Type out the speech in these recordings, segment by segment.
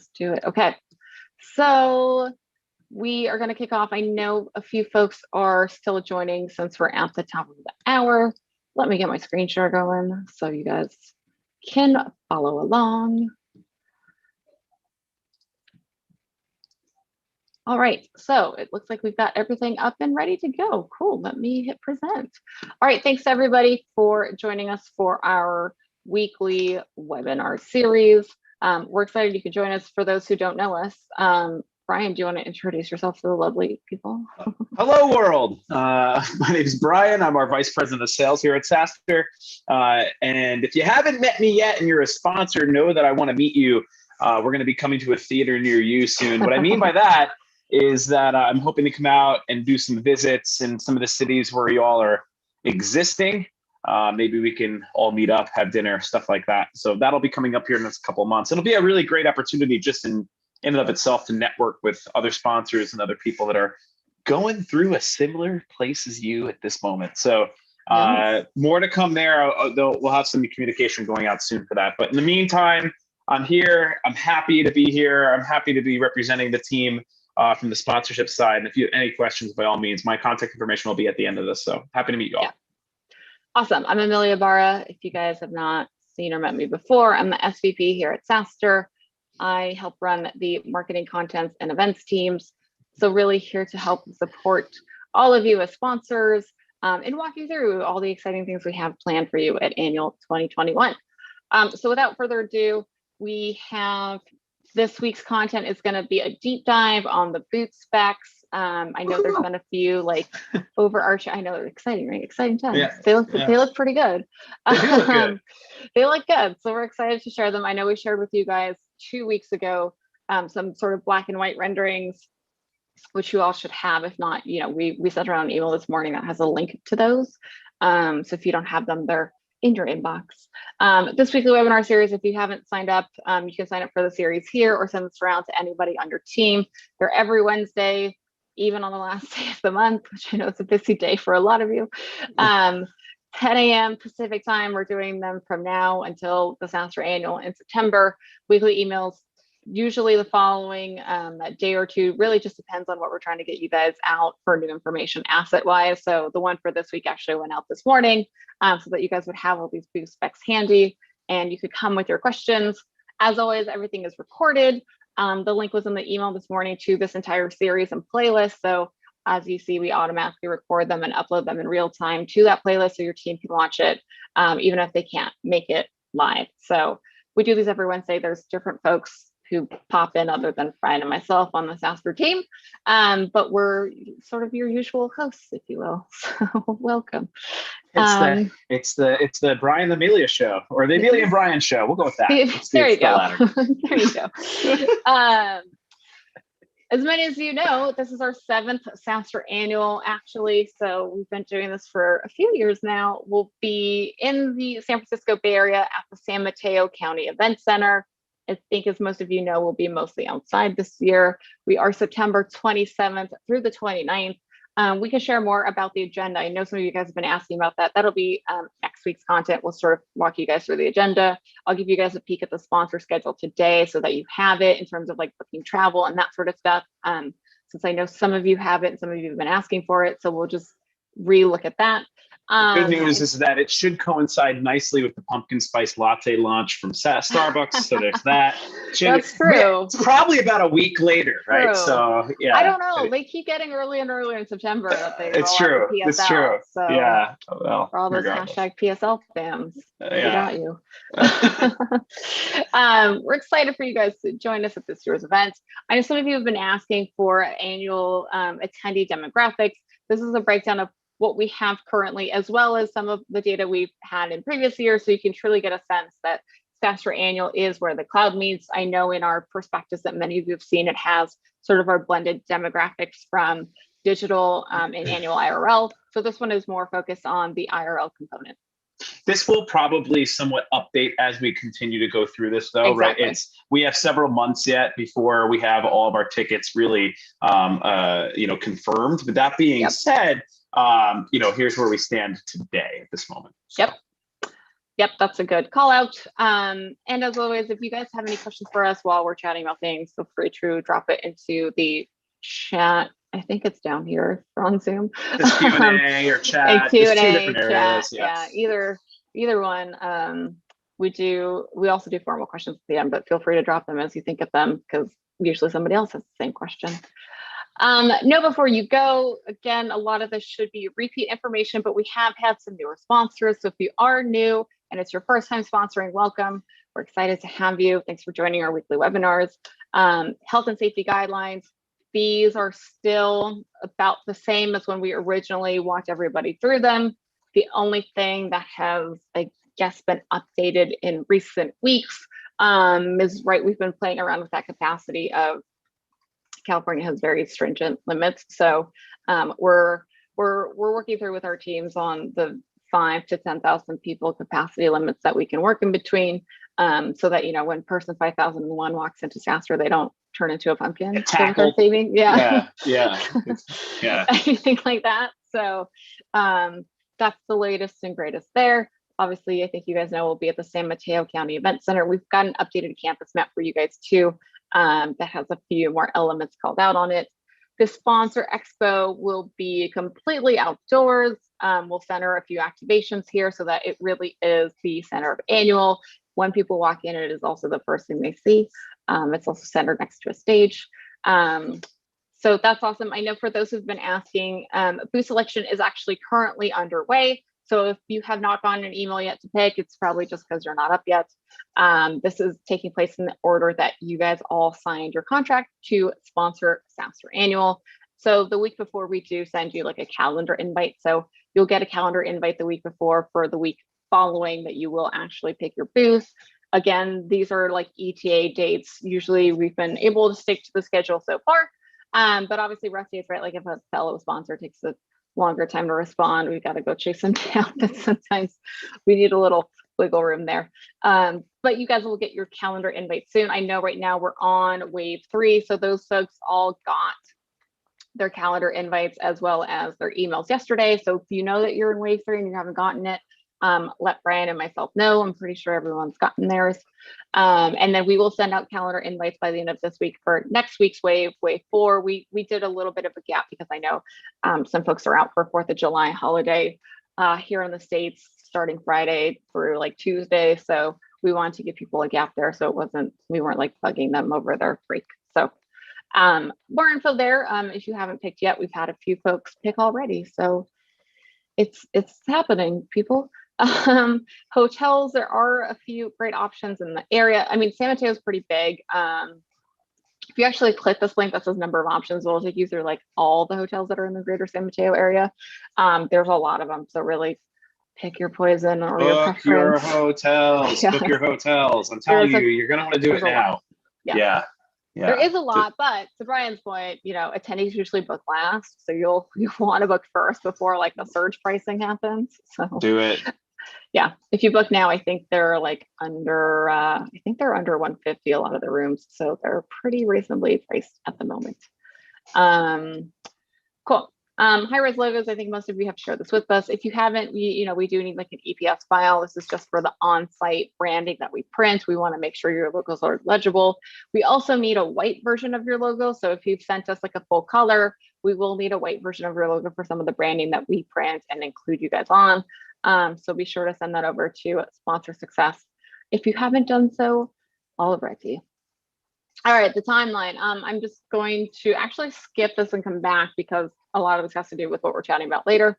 Let's do it. Okay. So we are going to kick off. I know a few folks are still joining since we're at the top of the hour. Let me get my screen share going so you guys can follow along. All right, so it looks like we've got everything up and ready to go. Cool, let me hit present. All right, thanks everybody for joining us for our weekly webinar series. We're excited you can join us. For those who don't know us, Brian, do you want to introduce yourself to the lovely people? Hello, world. My name is Brian. I'm our Vice President of Sales here at SaaStr. And if you haven't met me yet and you're a sponsor, know that I want to meet you. We're going to be coming to a theater near you soon. What I mean by that is that I'm hoping to come out and do some visits in some of the cities where you all are existing. Maybe we can all meet up, have dinner, stuff like that. So that'll be coming up here in the next couple of months. It'll be a really great opportunity just in and of itself to network with other sponsors and other people that are going through a similar place as you at this moment. So more to come there. We'll have some communication going out soon for that. But in the meantime, I'm here. I'm happy to be here. I'm happy to be representing the team from the sponsorship side. And if you have any questions, by all means, my contact information will be at the end of this. So happy to meet you all. Yeah. Awesome. I'm Amelia Barra. If you guys have not seen or met me before, I'm the SVP here at SaaStr. I help run the marketing, content, and events teams. So really here to help support all of you as sponsors and walk you through all the exciting things we have planned for you at Annual 2021. So without further ado, we have this week's content is going to be a deep dive on the boot specs. I know there's been a few like overarching. I know they're exciting, right? Exciting times. Yeah, they look pretty good. They do look good. They look good. So we're excited to share them. I know we shared with you guys 2 weeks ago some sort of black and white renderings, which you all should have. If not, we sent around an email this morning that has a link to those. So if you don't have them, they're in your inbox. This weekly webinar series, if you haven't signed up, you can sign up for the series here or send this around to anybody on your team. They're every Wednesday, even on the last day of the month, which I know is a busy day for a lot of you. 10 a.m. Pacific time. We're doing them from now until the SaaStr Annual in September. Weekly emails, usually the following day or two. Really just depends on what we're trying to get you guys out for new information asset-wise. So the one for this week actually went out this morning so that you guys would have all these boot specs handy and you could come with your questions. As always, everything is recorded. The link was in the email this morning to this entire series and playlist. So as you see, we automatically record them and upload them in real time to that playlist so your team can watch it, even if they can't make it live. So we do these every Wednesday. There's different folks who pop in other than Brian and myself on the SaaStr team, but we're sort of your usual hosts, if you will. So welcome. It's the Brian and Amelia show, or the Amelia and Brian show. We'll go with that. There you go. There you go. As many as you know, this is our 7th SaaStr Annual, actually. So we've been doing this for a few years now. We'll be in the San Francisco Bay Area at the San Mateo County Event Center. I think, as most of you know, we'll be mostly outside this year. We are September 27th through the 29th. We can share more about the agenda. I know some of you guys have been asking about that. That'll be next week's content. We'll sort of walk you guys through the agenda. I'll give you guys a peek at the sponsor schedule today so that you have it in terms of like booking travel and that sort of stuff. Since I know some of you have it and some of you have been asking for it. So we'll just re-look at that. The good news is that it should coincide nicely with the pumpkin spice latte launch from Starbucks. So there's that. That's true. It's probably about a week later, right? True. So yeah. I don't know. They keep getting earlier and earlier in September. That they it's true. PSL, it's true. So yeah. Well, for all those hashtag PSL fans, we got you. We're excited for you guys to join us at this year's event. I know some of you have been asking for annual attendee demographics. This is a breakdown of what we have currently, as well as some of the data we've had in previous years, so you can truly get a sense that SaaStr Annual is where the cloud meets. I know in our prospectus that many of you have seen, it has sort of our blended demographics from digital and annual IRL. So this one is more focused on the IRL component. This will probably somewhat update as we continue to go through this, though, exactly. Right? We have several months yet before we have all of our tickets really, confirmed. But that being said, here's where we stand today at this moment. So. Yep, that's a good call out. And as always, if you guys have any questions for us while we're chatting about things, feel free to drop it into the chat. I think it's down here on Zoom. Just Q&A or chat. There's two different areas. Yeah, either one. We also do formal questions at the end, but feel free to drop them as you think of them, because usually somebody else has the same question. Know before you go, again, a lot of this should be repeat information, but we have had some newer sponsors. So if you are new and it's your first time sponsoring, welcome. We're excited to have you. Thanks for joining our weekly webinars. Health and safety guidelines. These are still about the same as when we originally walked everybody through them. The only thing that has, I guess, been updated in recent weeks is, right, we've been playing around with that capacity of California has very stringent limits. So we're working through with our teams on the 5,000 to 10,000 people capacity limits that we can work in between, so that, you know, when person 5001 walks into SaaStr, they don't turn into a pumpkin. Saving. Yeah. Anything like that. So that's the latest and greatest there. Obviously, I think you guys know we'll be at the San Mateo County Event Center. We've got an updated campus map for you guys too, that has a few more elements called out on it. The sponsor expo will be completely outdoors. We'll center a few activations here so that it really is the center of annual. When people walk in, it is also the first thing they see. It's also centered next to a stage. So that's awesome. I know for those who've been asking, booth selection is actually currently underway. So if you have not gotten an email yet to pick, it's probably just because you're not up yet. This is taking place in the order that you guys all signed your contract to sponsor SaaStr Annual. So the week before, we do send you like a calendar invite. So you'll get a calendar invite the week before for the week following that you will actually pick your booth. Again, these are like ETA dates. Usually we've been able to stick to the schedule so far. But obviously rough dates, right? Like if a fellow sponsor takes a longer time to respond, we've got to go chase them down. And sometimes we need a little wiggle room there. But you guys will get your calendar invite soon. I know right now we're on wave 3. So those folks all got their calendar invites as well as their emails yesterday. So if you know that you're in wave 3 and you haven't gotten it, let Brian and myself know. I'm pretty sure everyone's gotten theirs. And then we will send out calendar invites by the end of this week for next week's wave 4. We did a little bit of a gap because I know some folks are out for 4th of July holiday here in the States, starting Friday through like Tuesday. So we wanted to give people a gap there, so we weren't like bugging them over their break. So more info there. If you haven't picked yet, we've had a few folks pick already. So it's happening, people. Hotels, there are a few great options in the area. I mean, San Mateo is pretty big. If you actually click this link that says number of options, it'll take you through like all the hotels that are in the greater San Mateo area. There's a lot of them, so really pick your poison or your preference. Your hotels. Book your hotels. I'm telling you, you're gonna want to do it now. Yeah. There is a lot, but to Brian's point, you know, attendees usually book last, so you'll want to book first before like the surge pricing happens. So do it. Yeah, if you book now, I think they're like under, I think they're under 150 a lot of the rooms, so they're pretty reasonably priced at the moment. Cool. High-res logos, I think most of you have shared this with us. If you haven't, we do need like an EPS file. This is just for the on-site branding that we print. We want to make sure your logos are legible. We also need a white version of your logo. So if you've sent us like a full color, we will need a white version of your logo for some of the branding that we print and include you guys on. So be sure to send that over to Sponsor Success if you haven't done so already. All right, the timeline. I'm just going to actually skip this and come back because a lot of this has to do with what we're chatting about later.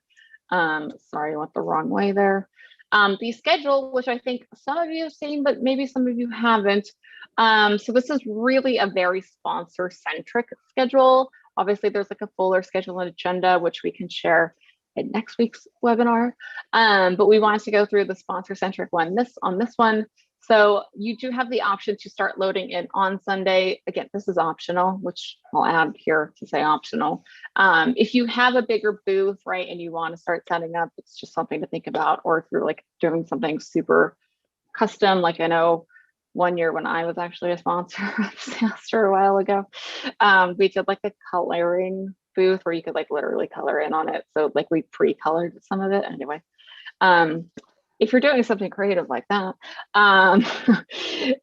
Sorry, I went the wrong way there. The schedule, which I think some of you have seen, but maybe some of you haven't. So this is really a very sponsor-centric schedule. Obviously, there's like a fuller schedule and agenda, which we can share in next week's webinar. But we wanted to go through the sponsor-centric one on this one. So you do have the option to start loading in on Sunday. Again, this is optional, which I'll add here to say optional. If you have a bigger booth, right, and you want to start setting up, it's just something to think about. Or if you're like doing something super custom, like I know one year when I was actually a sponsor of SaaStr a while ago, we did like a coloring booth where you could like literally color in on it. So like we pre-colored some of it anyway. if you're doing something creative like that, um,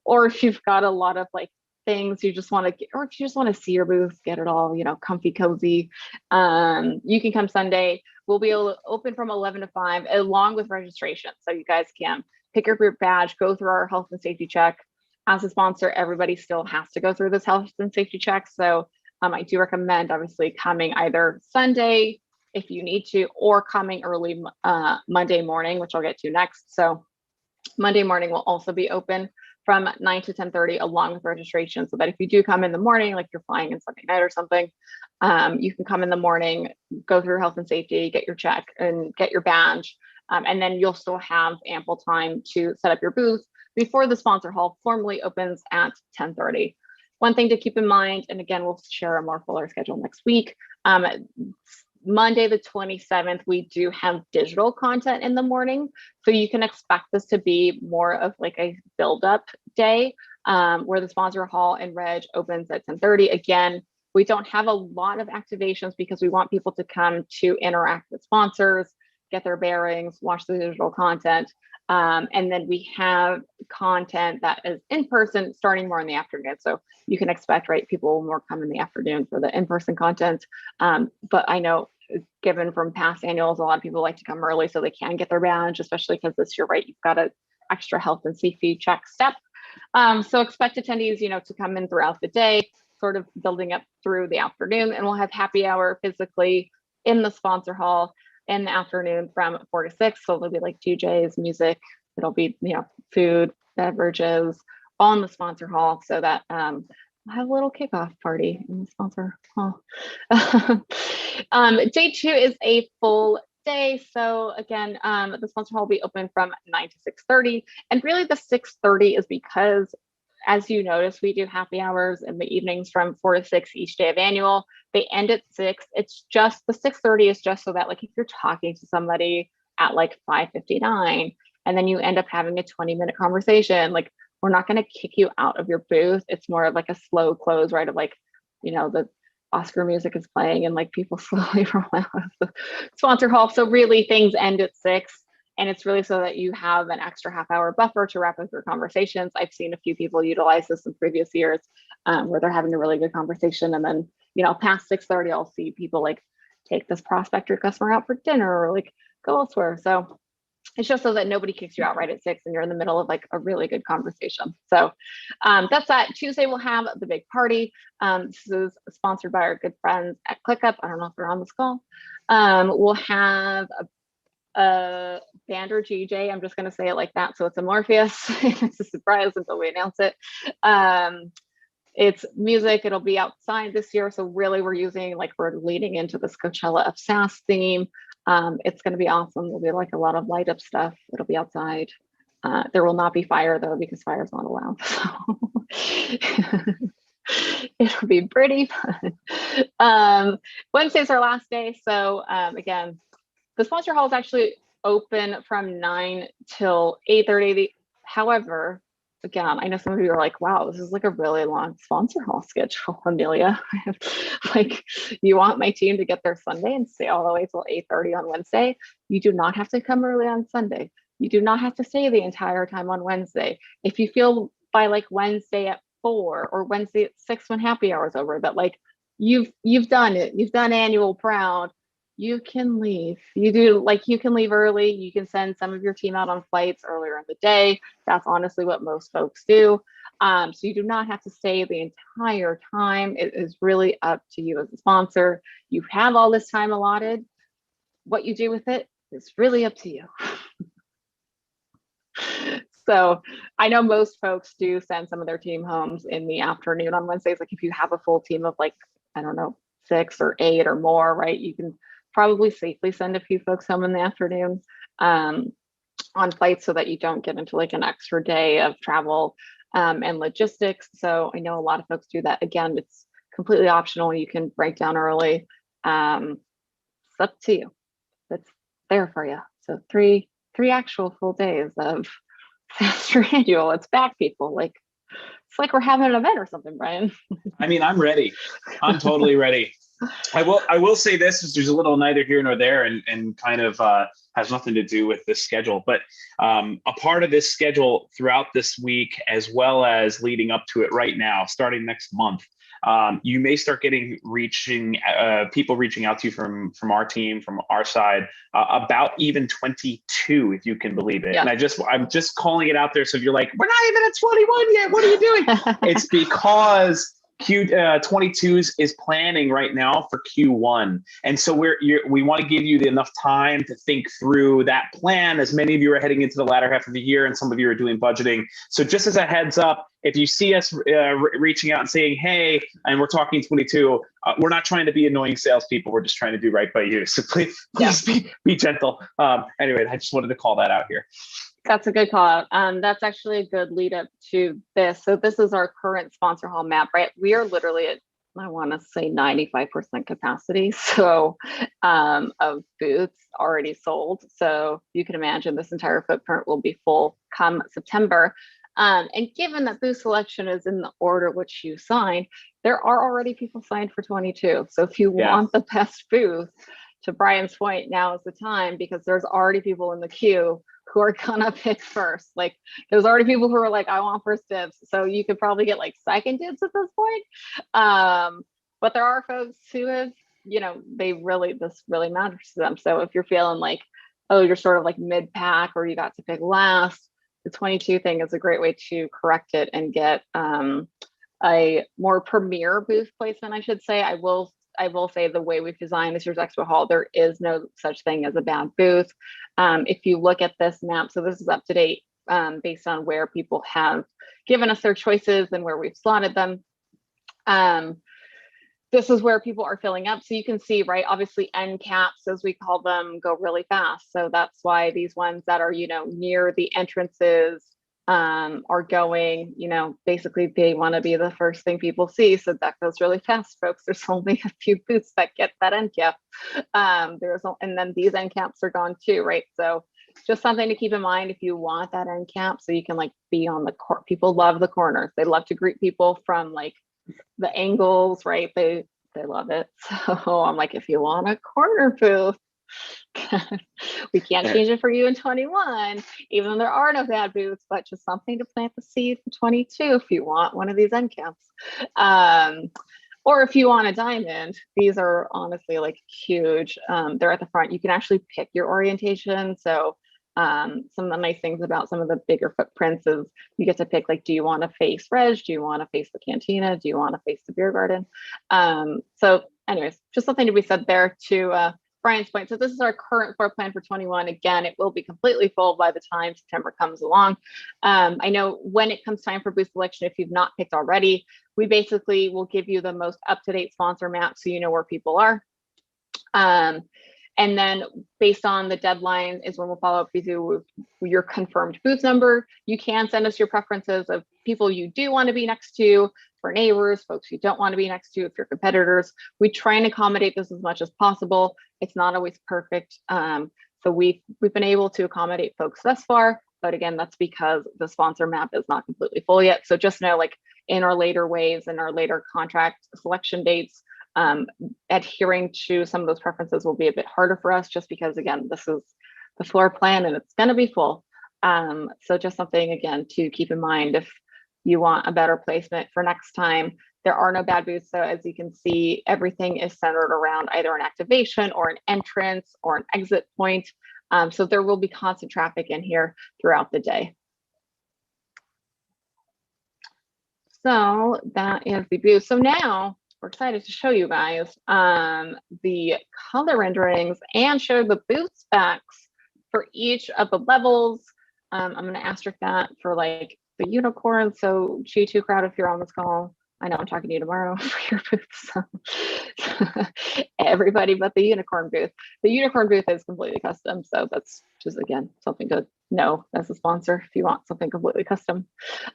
or if you've got a lot of like things you just want to get, or if you just want to see your booth, get it all, comfy, cozy, you can come Sunday. We'll be able to open from 11 to 5 along with registration. So you guys can pick up your badge, go through our health and safety check. As a sponsor, everybody still has to go through this health and safety check. So I do recommend obviously coming either Sunday if you need to, or coming early Monday morning, which I'll get to next. So Monday morning will also be open from 9 to 10:30 along with registration, so that if you do come in the morning, like you're flying in Sunday night or something, you can come in the morning, go through health and safety, get your check and get your badge. And then you'll still have ample time to set up your booth before the sponsor hall formally opens at 10:30. One thing to keep in mind, and again, we'll share a more fuller schedule next week. Monday, the 27th, we do have digital content in the morning. So you can expect this to be more of like a build-up day, where the sponsor hall and reg opens at 10:30. Again, we don't have a lot of activations because we want people to come to interact with sponsors, get their bearings, watch the digital content. And then we have content that is in person starting more in the afternoon. So you can expect, right, people will more come in the afternoon for the in-person content. But I know, given from past annuals, a lot of people like to come early so they can get their badge, especially because this year, right, you've got an extra health and safety check step. So expect attendees, to come in throughout the day, sort of building up through the afternoon, and we'll have happy hour physically in the sponsor hall in the afternoon from 4 to 6. So there'll be like DJs, music, it'll be, food, beverages, all in the sponsor hall, so that we'll have a little kickoff party in the sponsor hall. Day 2 is a full day. So again, the sponsor hall will be open from 9 to 6:30. And really the 6:30 is because, as you notice, we do happy hours in the evenings from 4 to 6 each day of annual. They end at 6. It's just the 6:30 is just so that, like, if you're talking to somebody at like 5:59 and then you end up having a 20-minute conversation, like, we're not going to kick you out of your booth. It's more of like a slow close, right? Of like, the Oscar music is playing and like people slowly roll out of the sponsor hall. So really things end at 6. And it's really so that you have an extra half-hour buffer to wrap up your conversations. I've seen a few people utilize this in previous years, where they're having a really good conversation. And then, past 6:30, I'll see people like take this prospect or customer out for dinner or like go elsewhere. So it's just so that nobody kicks you out right at 6 and you're in the middle of like a really good conversation. So that's that. Tuesday, we'll have the big party. This is sponsored by our good friends at ClickUp. I don't know if they're on this call. We'll have a band or GJ. I'm just going to say it like that. So it's a Morpheus. It's a surprise until we announce it. It's music. It'll be outside this year. So really we're leading into this Coachella of SaaS theme. It's going to be awesome. There'll be like a lot of light up stuff. It'll be outside. There will not be fire though, because fire is not allowed. So it'll be pretty fun. Wednesday's our last day. So again, the sponsor hall is actually open from 9 till 8:30. However, again, I know some of you are like, wow, this is like a really long sponsor hall schedule, Amelia. Like, you want my team to get there Sunday and stay all the way till 8:30 on Wednesday? You do not have to come early on Sunday. You do not have to stay the entire time on Wednesday. If you feel by like Wednesday at 4 or Wednesday at 6 when happy hour is over that like you've done it, you've done annual proud, you can leave. You can leave early. You can send some of your team out on flights earlier in the day. That's honestly what most folks do. So you do not have to stay the entire time. It is really up to you as a sponsor. You have all this time allotted. What you do with it is really up to you. So I know most folks do send some of their team homes in the afternoon on Wednesdays. Like if you have a full team of like, I don't know, 6 or 8 or more, right? You can probably safely send a few folks home in the afternoon on flights so that you don't get into like an extra day of travel and logistics. So I know a lot of folks do that. Again, it's completely optional. You can break down early. It's up to you. It's there for you. So three actual full days of SaaStr annual. It's back, people. Like, it's like we're having an event or something, Brian. I mean, I'm ready. I'm totally ready. I will say this is there's a little neither here nor there, and kind of has nothing to do with this schedule, but a part of this schedule throughout this week, as well as leading up to it right now, starting next month, you may start getting people reaching out to you from our team, from our side, about even 22, if you can believe it. Yeah. And I'm just calling it out there. So if you're like, we're not even at 21 yet, what are you doing? It's because Q22s is planning right now for Q1. And so we want to give you enough time to think through that plan, as many of you are heading into the latter half of the year and some of you are doing budgeting. So just as a heads up, if you see us reaching out and saying, hey, and we're talking 22, we're not trying to be annoying salespeople. We're just trying to do right by you. So please be gentle. Anyway, I just wanted to call that out here. That's a good call out. That's actually a good lead up to this. So this is our current sponsor hall map, right? We are literally at, I want to say 95% capacity. So of booths already sold. So you can imagine this entire footprint will be full come September. And given that booth selection is in the order which you signed, there are already people signed for 22. So if you want the best booth, to Brian's point, now is the time, because there's already people in the queue who are gonna pick first. Like there's already people who are like, I want first dibs. So you could probably get like second dibs at this point. But there are folks who have, this really matters to them. So if you're feeling like, oh, you're sort of like mid-pack or you got to pick last, the 22 thing is a great way to correct it and get a more premier booth placement, I should say. I will say the way we've designed this year's expo hall, there is no such thing as a bad booth. If you look at this map, so this is up to date based on where people have given us their choices and where we've slotted them. This is where people are filling up. So you can see, right, obviously end caps, as we call them, go really fast. So that's why these ones that are, near the entrances are going, basically they want to be the first thing people see. So that goes really fast, folks. There's only a few booths that get that end cap. And then these end caps are gone too, right? So just something to keep in mind if you want that end cap, so you can like be on the court. People love the corners. They love to greet people from like the angles, right? They love it. So I'm like, if you want a corner booth, we can't change it for you in 21, even though there are no bad booths, but just something to plant the seed for 22 if you want one of these end caps. Or if you want a diamond, these are honestly like huge. They're at the front. You can actually pick your orientation. So some of the nice things about some of the bigger footprints is you get to pick, like, do you want to face Reg? Do you want to face the cantina? Do you want to face the beer garden? So anyways, just something to be said there to Brian's point. So this is our current floor plan for 21. Again, it will be completely full by the time September comes along. I know when it comes time for booth selection, if you've not picked already, we basically will give you the most up-to-date sponsor map so you know where people are. And then based on the deadline is when we'll follow up with you with your confirmed booth number. You can send us your preferences of people you do want to be next to, for neighbors, folks you don't want to be next to, if you're competitors. We try and accommodate this as much as possible. It's not always perfect. So we've been able to accommodate folks thus far, but again, that's because the sponsor map is not completely full yet. So just know, like in our later waves and our later contract selection dates, adhering to some of those preferences will be a bit harder for us, just because again, this is the floor plan and it's going to be full. So just something again to keep in mind if you want a better placement for next time. There are no bad booths. So as you can see, everything is centered around either an activation or an entrance or an exit point. So there will be constant traffic in here throughout the day. So that is the booth. So now we're excited to show you guys the color renderings and show the booth specs for each of the levels. I'm going to asterisk that for like the unicorn. So G2 crowd, if you're on this call, I know I'm talking to you tomorrow for your booth. So everybody but the unicorn booth. The unicorn booth is completely custom. So that's just, again, something to know as a sponsor if you want something completely custom.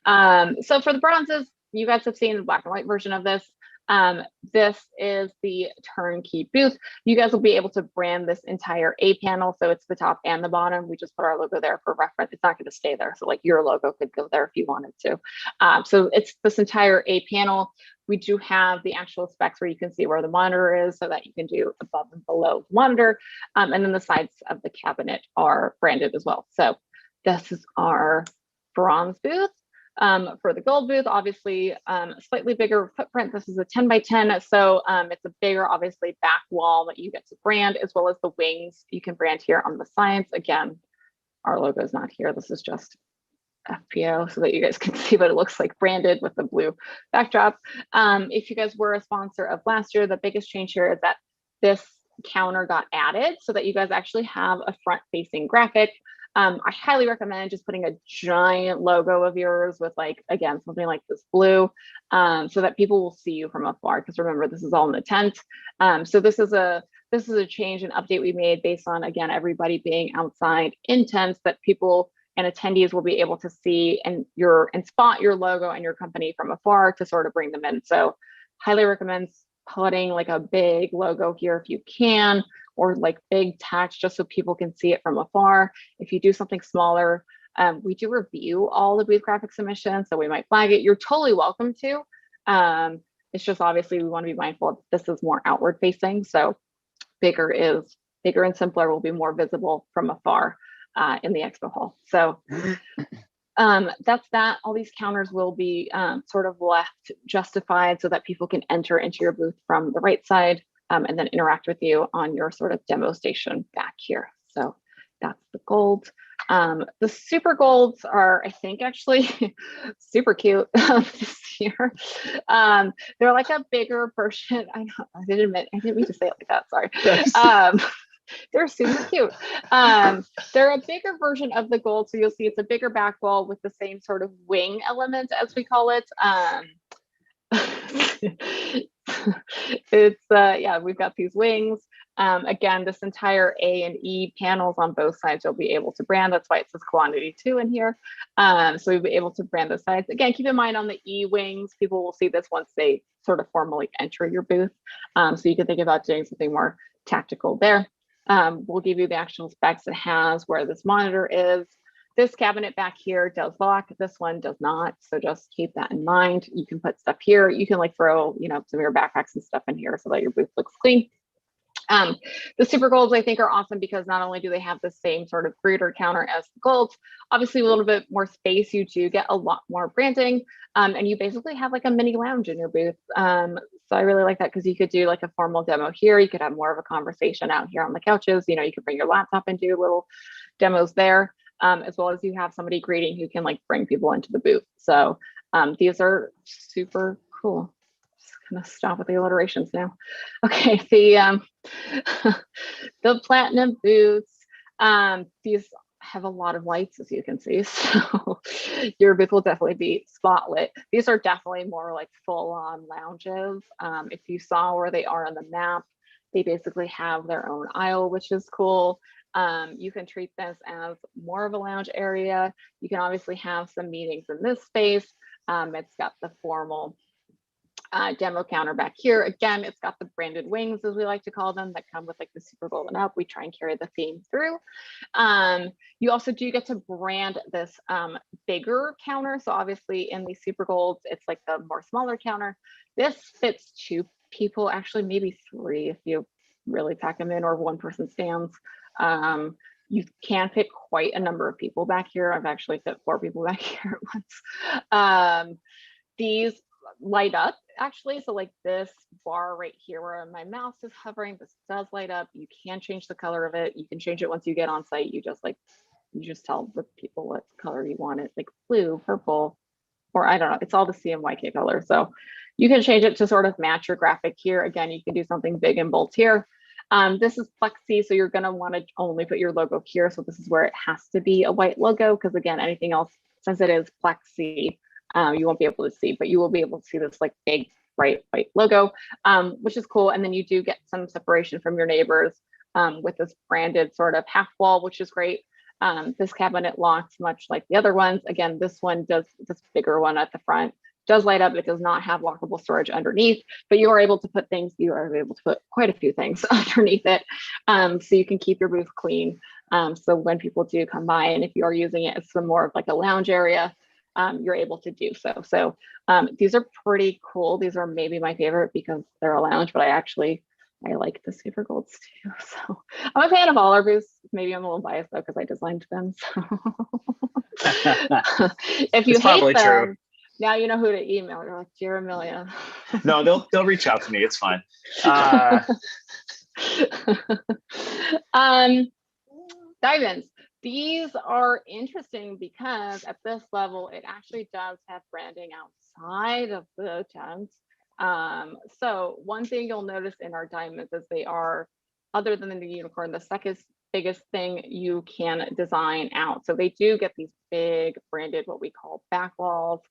So for the bronzes, you guys have seen the black and white version of this. This is the turnkey booth. You guys will be able to brand this entire A panel. So it's the top and the bottom. We just put our logo there for reference. It's not going to stay there. So like your logo could go there if you wanted to. So it's this entire A panel. We do have the actual specs where you can see where the monitor is so that you can do above and below the monitor. And then the sides of the cabinet are branded as well. So this is our bronze booth. For the gold booth, obviously slightly bigger footprint. This is a 10 by 10. So it's a bigger, obviously, back wall that you get to brand, as well as the wings you can brand here on the sides. Again, our logo is not here. This is just FPO so that you guys can see what it looks like branded with the blue backdrop. If you guys were a sponsor of last year, the biggest change here is that this counter got added so that you guys actually have a front facing graphic. I highly recommend just putting a giant logo of yours with like, again, something like this blue, so that people will see you from afar. Because remember, this is all in the tent. So this is a change and update we made based on, again, everybody being outside in tents, that people and attendees will be able to see and spot your logo and your company from afar to sort of bring them in. So highly recommend putting like a big logo here if you can, or like big text just so people can see it from afar. If you do something smaller, we do review all the booth graphic submissions, so we might flag it. You're totally welcome to. It's just obviously we want to be mindful of this is more outward facing, so bigger and simpler will be more visible from afar in the expo hall. So that's that. All these counters will be sort of left justified so that people can enter into your booth from the right side and then interact with you on your sort of demo station back here. So that's the gold. The super golds are, I think, actually super cute this year. They're like a bigger version. I didn't mean to say it like that. Sorry. They're super cute. They're a bigger version of the gold. So you'll see it's a bigger back wall with the same sort of wing element, as we call it. It's yeah, we've got these wings. Again, this entire A and E panels on both sides you'll be able to brand. That's why it says quantity 2 in here. So we'll be able to brand those sides. Again, keep in mind on the E wings, people will see this once they sort of formally enter your booth. So you can think about doing something more tactical there. We'll give you the actual specs it has, where this monitor is. This cabinet back here does lock, this one does not. So just keep that in mind. You can put stuff here. You can like throw, some of your backpacks and stuff in here so that your booth looks clean. The super golds I think are awesome because not only do they have the same sort of greeter counter as the golds, obviously a little bit more space, you do get a lot more branding, and you basically have like a mini lounge in your booth. So I really like that because you could do like a formal demo here. You could have more of a conversation out here on the couches. You could bring your laptop and do little demos there. As well as you have somebody greeting who can like bring people into the booth. So these are super cool. Just gonna stop with the alliterations now. Okay, the platinum booths. These have a lot of lights, as you can see. So your booth will definitely be spotlit. These are definitely more like full-on lounges. If you saw where they are on the map, they basically have their own aisle, which is cool. You can treat this as more of a lounge area. You can obviously have some meetings in this space. It's got the formal demo counter back here. Again, it's got the branded wings, as we like to call them, that come with like the super golden up. We try and carry the theme through. You also do get to brand this bigger counter. So obviously in these super golds, it's like the more smaller counter. This fits 2 people, actually maybe 3 if you really pack them in, or 1 person stands. You can fit quite a number of people back here. I've actually fit 4 people back here at once. These light up actually. So like this bar right here where my mouse is hovering, this does light up. You can change the color of it. You can change it once you get on site. You just tell the people what color you want it, like blue, purple, or I don't know. It's all the CMYK color. So you can change it to sort of match your graphic here. Again, you can do something big and bold here. This is plexi, so you're going to want to only put your logo here. So this is where it has to be a white logo, because again, anything else, since it is plexi, you won't be able to see, but you will be able to see this like big bright white logo, which is cool. And then you do get some separation from your neighbors with this branded sort of half wall, which is great. This cabinet locks much like the other ones. Again, this one does, this bigger one at the front does light up. It does not have lockable storage underneath, but you are able to put things, you are able to put quite a few things underneath it. So you can keep your booth clean. So when people do come by, and if you are using it as some more of like a lounge area, you're able to do so. So these are pretty cool. These are maybe my favorite because they're a lounge, but I like the super golds too. So I'm a fan of all our booths. Maybe I'm a little biased though because I designed them. So if you hate them, true. Now you know who to email. You're like, dear Amelia. No, they'll reach out to me. It's fine. Diamonds. These are interesting because at this level, it actually does have branding outside of the tent. So one thing you'll notice in our diamonds is they are, other than the unicorn, the second biggest thing you can design out. So they do get these big branded, what we call back walls.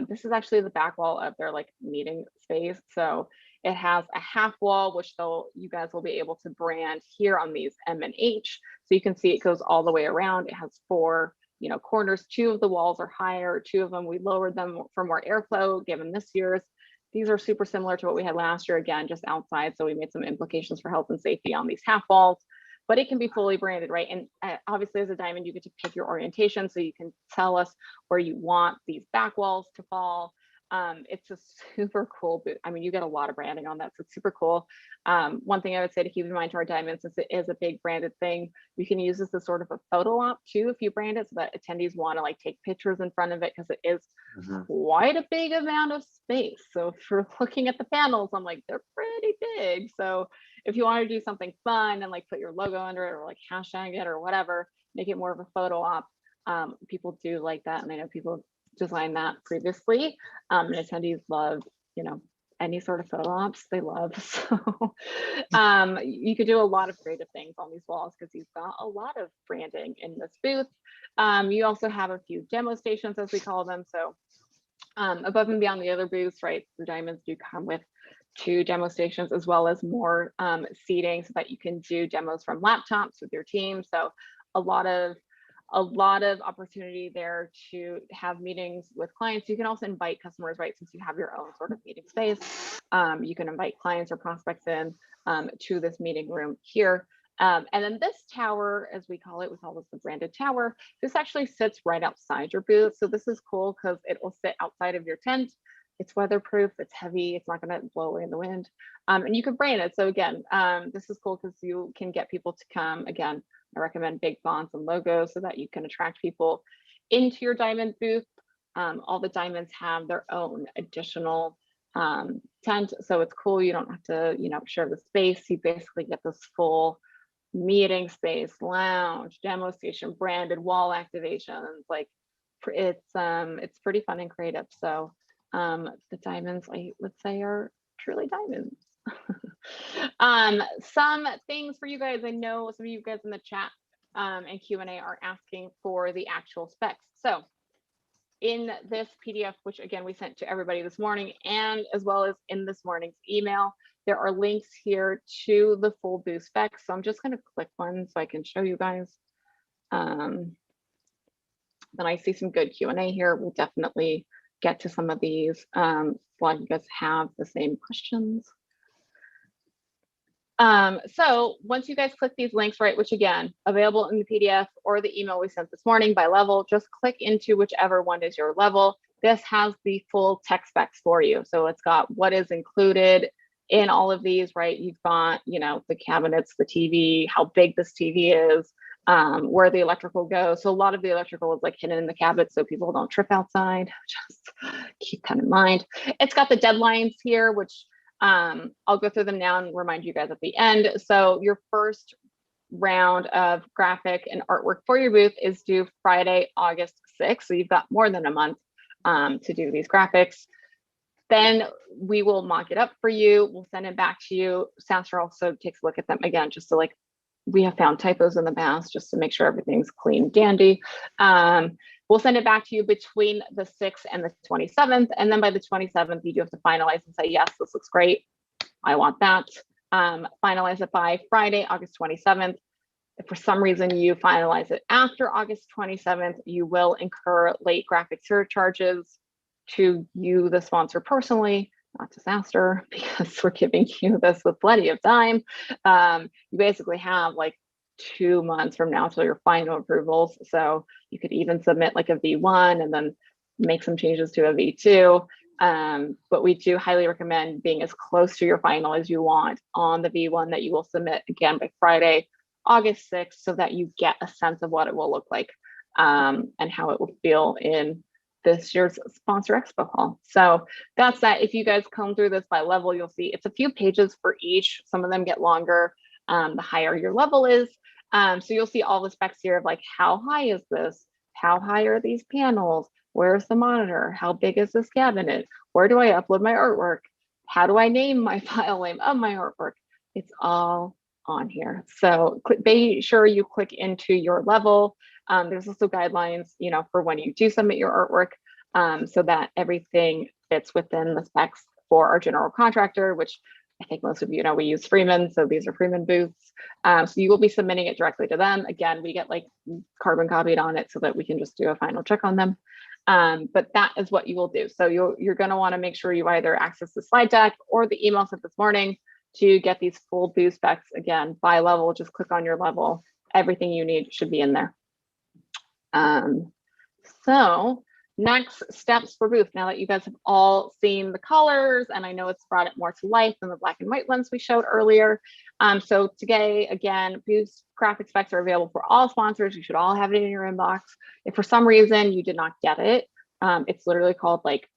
This is actually the back wall of their like meeting space. So it has a half wall, which you guys will be able to brand here on these M and H. So you can see it goes all the way around. It has 4, corners. 2 of the walls are higher. 2 of them, we lowered them for more airflow given this year's. These are super similar to what we had last year, again, just outside. So we made some implications for health and safety on these half walls, but it can be fully branded, right? And obviously as a diamond, you get to pick your orientation. So you can tell us where you want these back walls to fall. It's a super cool booth. I mean, you get a lot of branding on that, so it's super cool. One thing I would say to keep in mind to our diamonds, since it is a big branded thing, you can use this as sort of a photo op too if you brand it, so that attendees want to like take pictures in front of it, because it is quite a big amount of space. So if you're looking at the panels, I'm like, they're pretty big. So if you want to do something fun and like put your logo under it or like hashtag it or whatever, make it more of a photo op. People do like that, and I know people designed that previously, and attendees love, any sort of photo ops they love. So you could do a lot of creative things on these walls because you've got a lot of branding in this booth. You also have a few demo stations, as we call them. So above and beyond the other booths, right, the diamonds do come with 2 demo stations, as well as more seating so that you can do demos from laptops with your team. So a lot of opportunity there to have meetings with clients. You can also invite customers, right? Since you have your own sort of meeting space, you can invite clients or prospects in to this meeting room here. And then this tower, as we call this the branded tower. This actually sits right outside your booth. So this is cool because it will sit outside of your tent. It's weatherproof, it's heavy, it's not gonna blow away in the wind. And you can brand it. So again, this is cool because you can get people to come. Again, I recommend big fonts and logos so that you can attract people into your diamond booth. All the diamonds have their own additional tent. So it's cool. You don't have to, share the space. You basically get this full meeting space, lounge, demo station, branded wall activations. Like it's pretty fun and creative. So the diamonds, I would say, are truly diamonds. Some things for you guys. I know some of you guys in the chat and Q&A are asking for the actual specs. So in this PDF, which again we sent to everybody this morning, and as well as in this morning's email, there are links here to the full booth specs. So I'm just going to click one so I can show you guys. Then I see some good Q&A here. We'll definitely get to some of these. A lot of you guys have the same questions. So once you guys click these links, right, which again, available in the PDF or the email we sent this morning by level, just click into whichever one is your level. This has the full tech specs for you. So it's got what is included in all of these, right? You've got, the cabinets, the TV, how big this TV is, where the electrical goes. So a lot of the electrical is like hidden in the cabinet so people don't trip outside. Just keep that in mind. It's got the deadlines here, which I'll go through them now and remind you guys at the end. So your first round of graphic and artwork for your booth is due Friday, August 6th. So you've got more than a month to do these graphics. Then we will mock it up for you. We'll send it back to you. SaaStr also takes a look at them again, just to we have found typos in the past, just to make sure everything's clean and dandy. We'll send it back to you between the 6th and the 27th. And then by the 27th, you do have to finalize and say, yes, this looks great. I want that. Finalize it by Friday, August 27th. If for some reason you finalize it after August 27th, you will incur late graphic surcharges. to you, the sponsor, personally, not to SaaStr, because we're giving you this with plenty of time. You basically have like 2 months from now till your final approvals. So you could even submit like a V1 and then make some changes to a V2. But we do highly recommend being as close to your final as you want on the V1 that you will submit again by Friday, August 6th, so that you get a sense of what it will look like and how it will feel in this year's Sponsor Expo Hall. So that's that. If you guys comb through this by level, you'll see it's a few pages for each. Some of them get longer the higher your level is. So you'll see all the specs here of like, how high is this? How high are these panels? Where's the monitor? How big is this cabinet? Where do I upload my artwork? How do I name my file name of my artwork? It's all on here. So be sure you click into your level. There's also guidelines, you know, for when you do submit your artwork, so that everything fits within the specs for our general contractor, which I think most of you know we use Freeman. So these are Freeman booths. So you will be submitting it directly to them. Again, we get like carbon copied on it so that we can just do a final check on them. But that is what you will do. So you're going to want to make sure you either access the slide deck or the email sent this morning to get these full booth specs. Again, by level, just click on your level. Everything you need should be in there. So next steps for booth. Now that you guys have all seen the colors, and I know it's brought it more to life than the black and white ones we showed earlier. So today, again, booth graphic specs are available for all sponsors. You should all have it in your inbox. If for some reason you did not get it, it's literally called, like,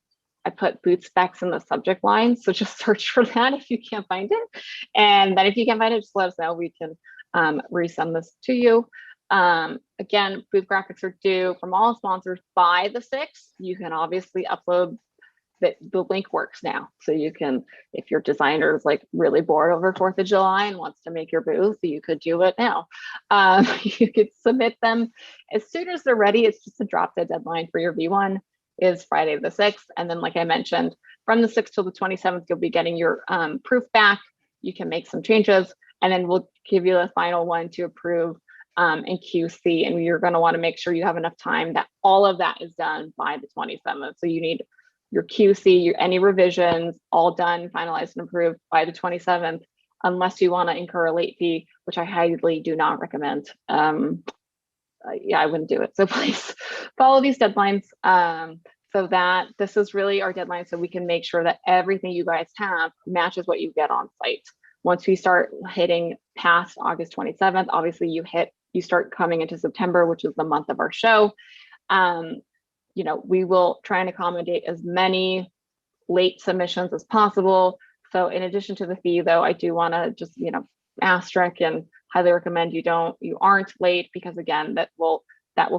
I put booth specs in the subject line. So just search for that if you can't find it. And then if you can't find it, just let us know. We can resend this to you. Again, booth graphics are due from all sponsors by the 6th. You can obviously upload the link works now. So you can, if your designer is like really bored over 4th of July and wants to make your booth, you could do it now. You could submit them as soon as they're ready. It's just a drop dead deadline for your V1 is Friday the 6th. And then, like I mentioned, from the 6th till the 27th, you'll be getting your proof back. You can make some changes, and then we'll give you the final one to approve in QC. And you're going to want to make sure you have enough time that all of that is done by the 27th. So you need your QC, any revisions, all done, finalized, and approved by the 27th, unless you want to incur a late fee, which I highly do not recommend. Yeah, I wouldn't do it. So please follow these deadlines, so that this is really our deadline, so we can make sure that everything you guys have matches what you get on site. Once we start hitting past August 27th, obviously you start coming into September, which is the month of our show. You know, we will try and accommodate as many late submissions as possible. So in addition to the fee, though, I do want to just, you know, asterisk and highly recommend you aren't late, because again, that will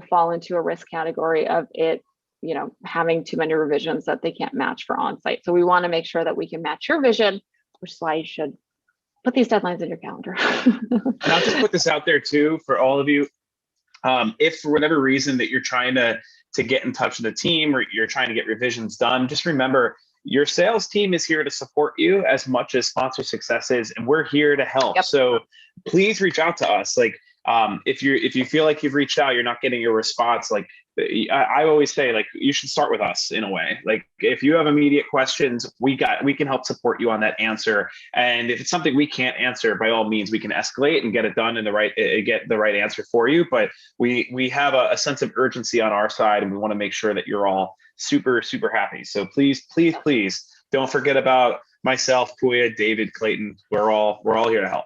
fall into a risk category of it, you know, having too many revisions that they can't match for on-site. So we want to make sure that we can match your vision, which is why you should put these deadlines in your calendar. And I'll just put this out there too for all of you. If for whatever reason that you're trying to get in touch with the team, or you're trying to get revisions done, just remember your sales team is here to support you as much as sponsor success is, and we're here to help. Yep. So please reach out to us. Like, if you feel like you've reached out, you're not getting a response, like I always say, like, you should start with us in a way. Like, if you have immediate questions, we can help support you on that answer. And if it's something we can't answer, by all means, we can escalate and get it done in get the right answer for you. But we have a sense of urgency on our side, and we want to make sure that you're all super, super happy. So please don't forget about myself, Puya, David, Clayton. We're all here to help.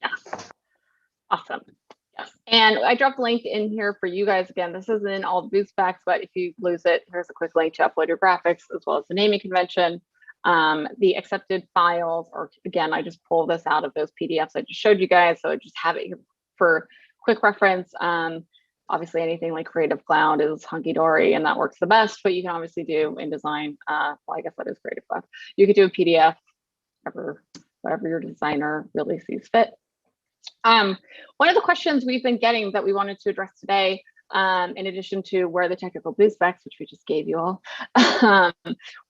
Yeah. Awesome. Yes. And I dropped a link in here for you guys. Again, this isn't in all the booth specs, but if you lose it, here's a quick link to upload your graphics, as well as the naming convention, the accepted files, or again, I just pulled this out of those PDFs I just showed you guys. So I just have it here for quick reference. Obviously anything like Creative Cloud is hunky-dory and that works the best, but you can obviously do InDesign. Well, I guess that is Creative Cloud. You could do a PDF, whatever your designer really sees fit. One of the questions we've been getting that we wanted to address today, in addition to where the technical booth specs, which we just gave you all,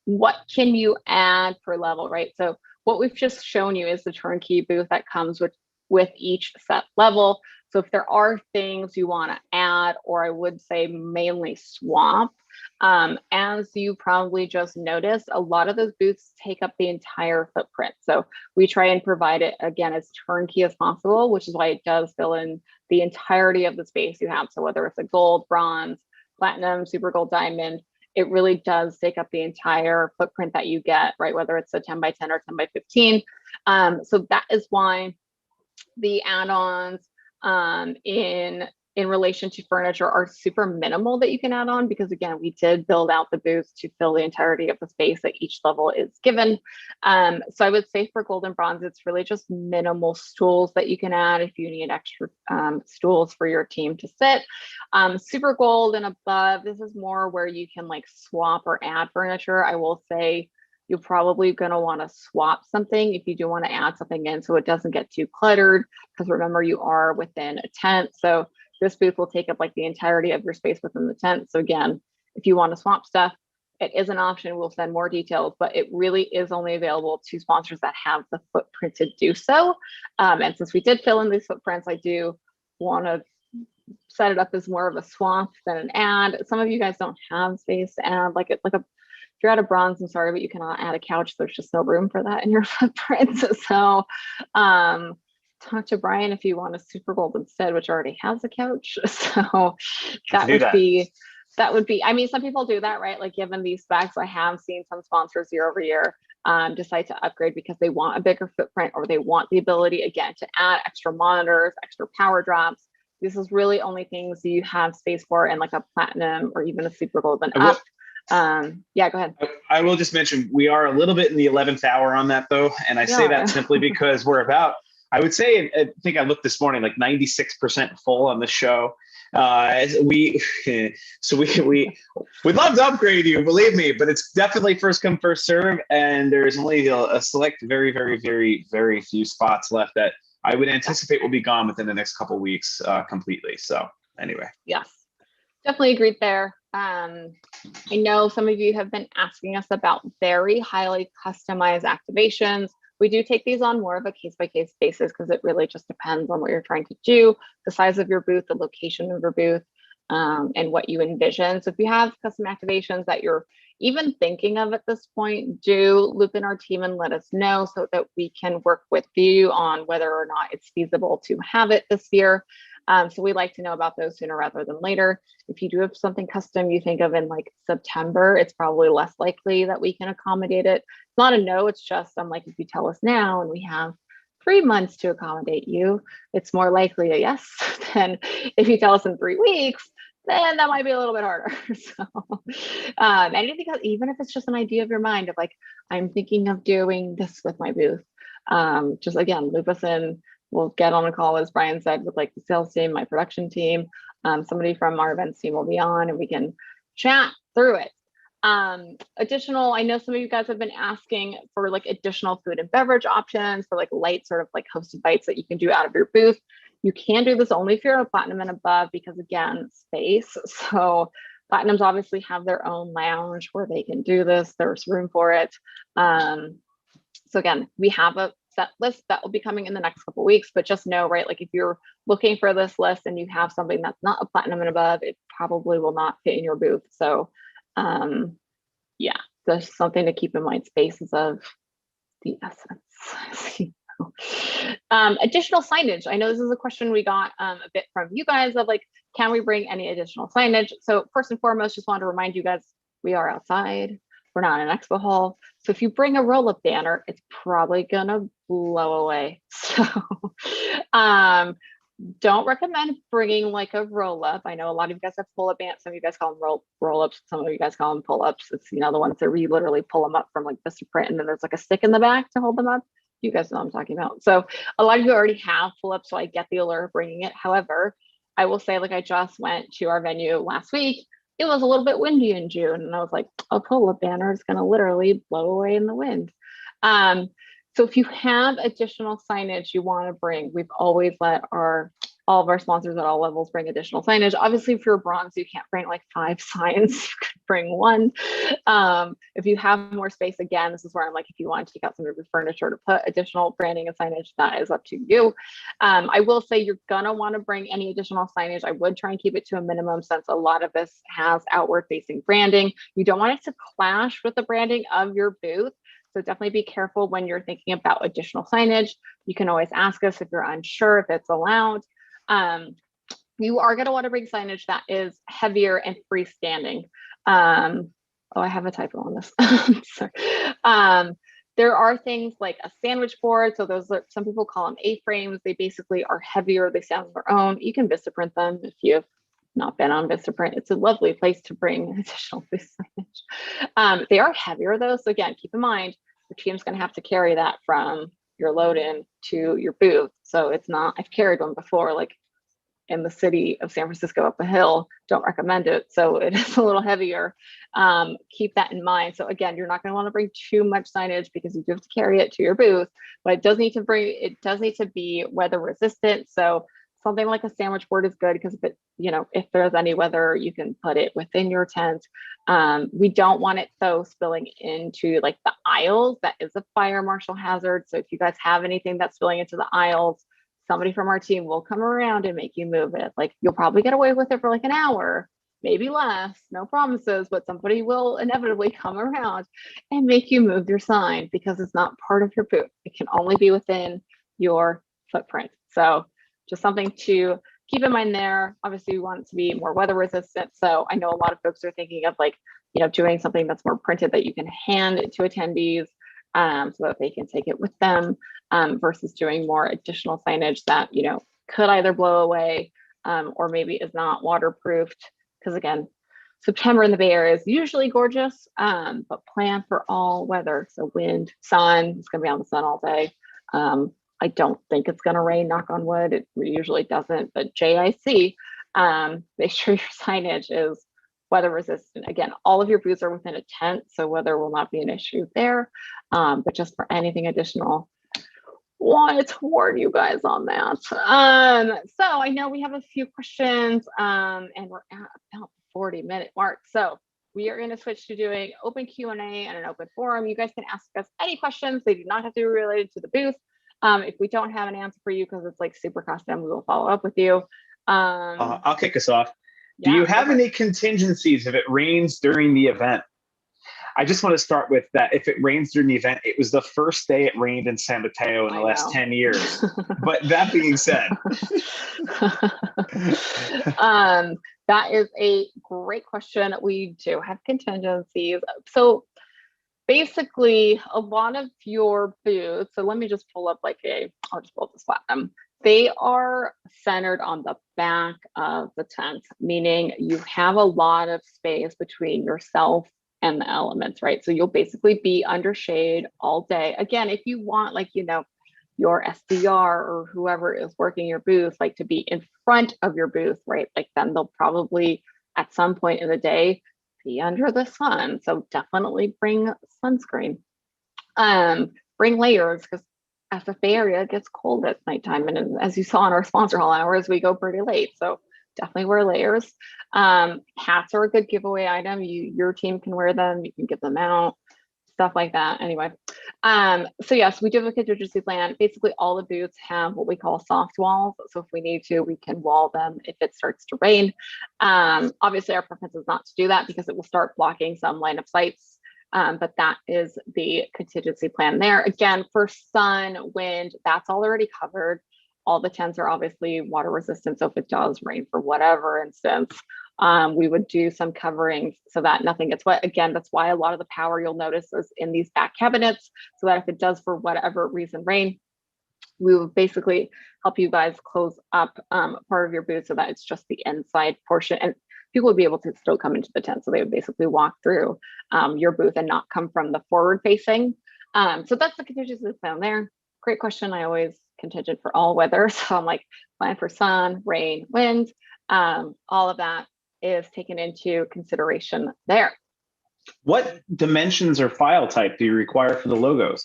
what can you add per level, right? So what we've just shown you is the turnkey booth that comes with each set level. So if there are things you want to add, or I would say mainly swap, as you probably just noticed, a lot of those booths take up the entire footprint. So we try and provide it, again, as turnkey as possible, which is why it does fill in the entirety of the space you have. So whether it's a gold, bronze, platinum, super gold, diamond, it really does take up the entire footprint that you get, right? Whether it's a 10 by 10 or 10 by 15. So that is why the add-ons in relation to furniture are super minimal that you can add on, because again, we did build out the booths to fill the entirety of the space that each level is given. So I would say for gold and bronze, it's really just minimal stools that you can add if you need extra stools for your team to sit. Super gold and above, this is more where you can like swap or add furniture. I will say you're probably going to want to swap something if you do want to add something in, so it doesn't get too cluttered, because remember, you are within a tent. So this booth will take up like the entirety of your space within the tent. So again, if you want to swap stuff, it is an option. We'll send more details, but it really is only available to sponsors that have the footprint to do so. And since we did fill in these footprints, I do want to set it up as more of a swap than an add. Some of you guys don't have space to add if you're at a bronze, I'm sorry, but you cannot add a couch. There's just no room for that in your footprint. So talk to Brian if you want a super gold instead, which already has a couch. So that would be, I mean, some people do that, right? Like given these specs, I have seen some sponsors year over year decide to upgrade because they want a bigger footprint, or they want the ability, again, to add extra monitors, extra power drops. This is really only things you have space for in like a platinum or even a super gold and up. Yeah, go ahead. I will just mention we are a little bit in the 11th hour on that though. And I say that simply because we're about, I would say, I think I looked this morning, like 96% full on the show. We'd love to upgrade you, believe me, but it's definitely first come, first serve. And there's only a select, very, very, very, very few spots left that I would anticipate will be gone within the next couple of weeks completely. So anyway. Yes, definitely agreed there. I know some of you have been asking us about very highly customized activations. We do take these on more of a case-by-case basis, because it really just depends on what you're trying to do, the size of your booth, the location of your booth, and what you envision. So if you have custom activations that you're even thinking of at this point, do loop in our team and let us know, so that we can work with you on whether or not it's feasible to have it this year. So we like to know about those sooner rather than later. If you do have something custom you think of in like September, it's probably less likely that we can accommodate it. It's not a no, it's just, I'm like, if you tell us now and we have 3 months to accommodate you, it's more likely a yes than if you tell us in 3 weeks, then that might be a little bit harder. So anything, even if it's just an idea of your mind of like, I'm thinking of doing this with my booth, just again, loop us in. We'll get on a call, as Brian said, with like the sales team, my production team, somebody from our events team will be on, and we can chat through it. Additional, I know some of you guys have been asking for like additional food and beverage options for like light sort of like hosted bites that you can do out of your booth. You can do this only if you're a platinum and above, because again, space. So platinums obviously have their own lounge where they can do this. There's room for it. So again, we have a set list that will be coming in the next couple of weeks, but just know, right, like if you're looking for this list and you have something that's not a platinum and above, it probably will not fit in your booth. So yeah, there's something to keep in mind. Space is of the essence. Additional signage. I know this is a question we got a bit from you guys of like, can we bring any additional signage? So first and foremost, just want to remind you guys, we are outside. We're not in an expo hall. So if you bring a roll-up banner, it's probably gonna blow away. So don't recommend bringing like a roll-up. I know a lot of you guys have pull-up banners. Some of you guys call them roll-ups. Some of you guys call them pull-ups. It's, you know, the ones that you literally pull them up from like Vistaprint, and then there's like a stick in the back to hold them up. You guys know what I'm talking about. So a lot of you already have pull-ups, so I get the allure of bringing it. However, I will say, like, I just went to our venue last week. It was a little bit windy in June, and I was like, a pull-up banner is going to literally blow away in the wind. So if you have additional signage you want to bring, we've always let our all of our sponsors at all levels bring additional signage. Obviously, if you're bronze, you can't bring like 5 signs. You could bring 1. If you have more space, again, this is where I'm like, if you want to take out some of your furniture to put additional branding and signage, that is up to you. I will say you're gonna want to bring any additional signage. I would try and keep it to a minimum since a lot of this has outward facing branding. You don't want it to clash with the branding of your booth. So definitely be careful when you're thinking about additional signage. You can always ask us if you're unsure if it's allowed. You are going to want to bring signage that is heavier and freestanding. Oh, I have a typo on this. Sorry. There are things like a sandwich board. So those are, some people call them A-frames. They basically are heavier. They stand on their own. You can Vistaprint them if you've not been on Vistaprint. It's a lovely place to bring additional signage. They are heavier though. So again, keep in mind, your team's going to have to carry that from your load in to your booth. So it's not, I've carried one before, like in the city of San Francisco up a hill, don't recommend it. So it is a little heavier. Keep that in mind. So again, you're not going to want to bring too much signage because you do have to carry it to your booth, but it does need to be weather resistant. So something like a sandwich board is good because if it, if there's any weather, you can put it within your tent. We don't want it though spilling into like the aisles. That is a fire marshal hazard. So if you guys have anything that's spilling into the aisles, somebody from our team will come around and make you move it. Like you'll probably get away with it for like an hour, maybe less, no promises, but somebody will inevitably come around and make you move your sign because it's not part of your booth. It can only be within your footprint. So just something to keep in mind there. Obviously, we want it to be more weather resistant. So I know a lot of folks are thinking of like, doing something that's more printed that you can hand to attendees so that they can take it with them versus doing more additional signage that, could either blow away or maybe is not waterproofed. Because again, September in the Bay Area is usually gorgeous, but plan for all weather. So wind, sun, it's going to be on the sun all day. I don't think it's going to rain, knock on wood. It usually doesn't, but JIC, make sure your signage is weather resistant. Again, all of your booths are within a tent, so weather will not be an issue there. But just for anything additional, wanted to warn you guys on that. So I know we have a few questions and we're at about the 40-minute mark. So we are going to switch to doing open Q&A and an open forum. You guys can ask us any questions. They do not have to be related to the booth. If we don't have an answer for you because it's like super custom, we will follow up with you. I'll kick us off. Do you have any contingencies if it rains during the event? I just want to start with that. If it rains during the event, it was the first day it rained in San Mateo in the last 10 years. But that being said. That is a great question. We do have contingencies. So basically, a lot of your booths, so let me just pull up I'll just pull up this platinum. They are centered on the back of the tent, meaning you have a lot of space between yourself and the elements, right? So you'll basically be under shade all day. Again, if you want your SDR or whoever is working your booth, to be in front of your booth, right? Then they'll probably at some point in the day be under the sun. So definitely bring sunscreen. Bring layers because as the Bay Area it gets cold at nighttime. And as you saw in our sponsor hall hours, we go pretty late. So definitely wear layers. Hats are a good giveaway item. Your team can wear them. You can give them out, stuff like that. Anyway, so yes, we do have a contingency plan. Basically, all the booths have what we call soft walls. So if we need to, we can wall them if it starts to rain. Obviously, our preference is not to do that because it will start blocking some line of sights. But that is the contingency plan there. Again, for sun, wind, that's all already covered. All the tents are obviously water resistant. So if it does rain for whatever instance, we would do some coverings so that nothing gets wet. Again, that's why a lot of the power you'll notice is in these back cabinets, so that if it does for whatever reason rain, we will basically help you guys close up part of your booth so that it's just the inside portion. And people would be able to still come into the tent. So they would basically walk through your booth and not come from the forward facing. So that's the contingency plan there. Great question. I always contingent for all weather. So I'm like, plan for sun, rain, wind, all of that is taken into consideration there. What dimensions or file type do you require for the logos?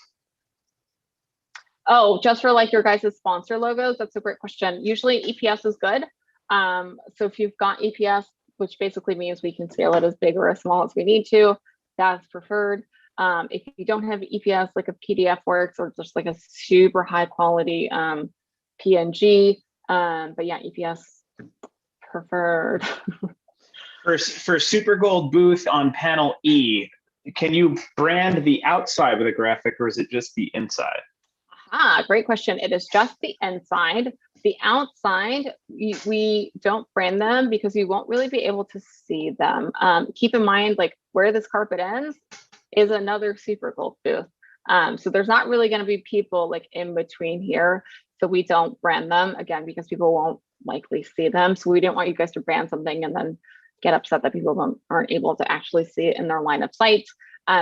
Oh, just for like your guys' sponsor logos? That's a great question. Usually EPS is good. So if you've got EPS, which basically means we can scale it as big or as small as we need to, that's preferred. If you don't have EPS, like a PDF works, or just like a super high quality PNG. But yeah, EPS preferred. For Super Gold booth on panel E, can you brand the outside with a graphic, or is it just the inside? Great question. It is just the inside. The outside, we don't brand them because you won't really be able to see them. Keep in mind, like where this carpet ends is another Super Gold booth. So there's not really going to be people like in between here. So we don't brand them, again, because people won't likely see them. So we didn't want you guys to brand something and then get upset that people aren't able to actually see it in their line of sight.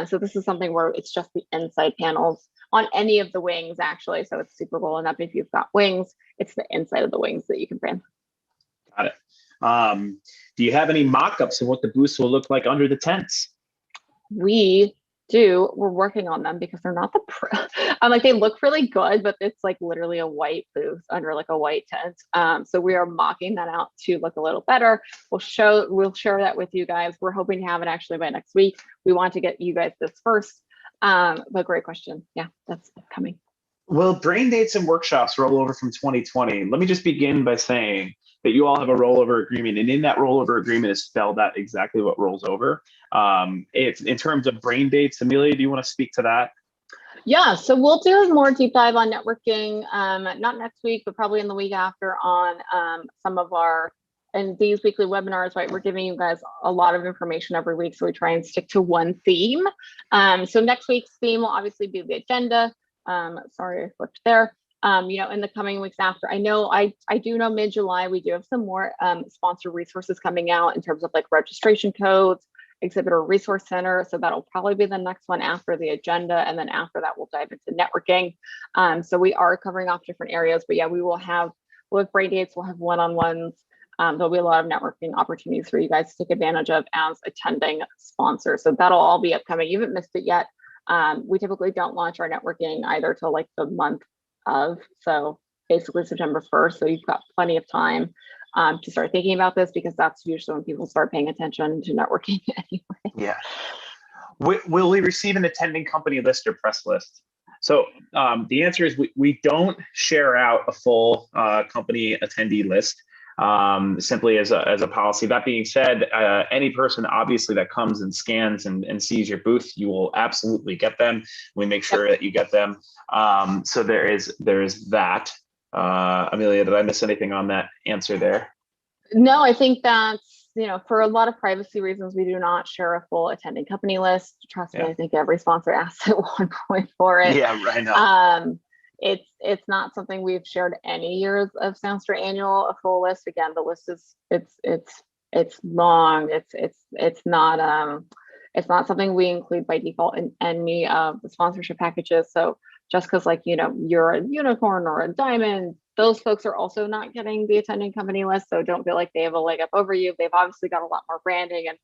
So this is something where it's just the inside panels on any of the wings, actually. So it's Super Bowl enough. If you've got wings, it's the inside of the wings that you can brand. Got it. Do you have any mock-ups of what the booths will look like under the tents? We do. We're working on them because they're not like they look really good, but it's like literally a white booth under like a white tent. So we are mocking that out to look a little better. We'll share that with you guys. We're hoping to have it actually by next week. We want to get you guys this first. But great question. Yeah, that's coming. Will brain dates and workshops roll over from 2020? Let me just begin by saying that you all have a rollover agreement, and in that rollover agreement is spelled out exactly what rolls over. It's in terms of brain dates. Amelia, do you want to speak to that? Yeah, so we'll do a more deep dive on networking, not next week, but probably in the week after on some of our, and these weekly webinars, right? We're giving you guys a lot of information every week, so we try and stick to one theme. So next week's theme will obviously be the agenda. Sorry, I flipped there. In the coming weeks after, I do know mid-July, we do have some more sponsor resources coming out in terms of like registration codes, exhibitor resource center. So that'll probably be the next one after the agenda. And then after that, we'll dive into networking. So we are covering off different areas, but yeah, we'll have brain dates, we'll have one-on-ones. There'll be a lot of networking opportunities for you guys to take advantage of as attending sponsors. So that'll all be upcoming. You haven't missed it yet. We typically don't launch our networking either till like the month of, so basically September 1st. So you've got plenty of time to start thinking about this, because that's usually when people start paying attention to networking anyway. Yeah. Will we receive an attending company list or press list? So the answer is we don't share out a full company attendee list. Simply as a policy. That being said, any person obviously that comes and scans and sees your booth, you will absolutely get them. We make sure that you get them. So there is that. Amelia, did I miss anything on that answer there? No, I think that's, for a lot of privacy reasons, we do not share a full attending company list. Trust me, I think every sponsor asks at one point for it. Yeah, I know. It's not something we've shared any years of SaaStr annual, a full list. Again, the list is it's long. It's not something we include by default in any of the sponsorship packages. So just because you're a unicorn or a diamond, those folks are also not getting the attending company list. So don't feel like they have a leg up over you. They've obviously got a lot more branding and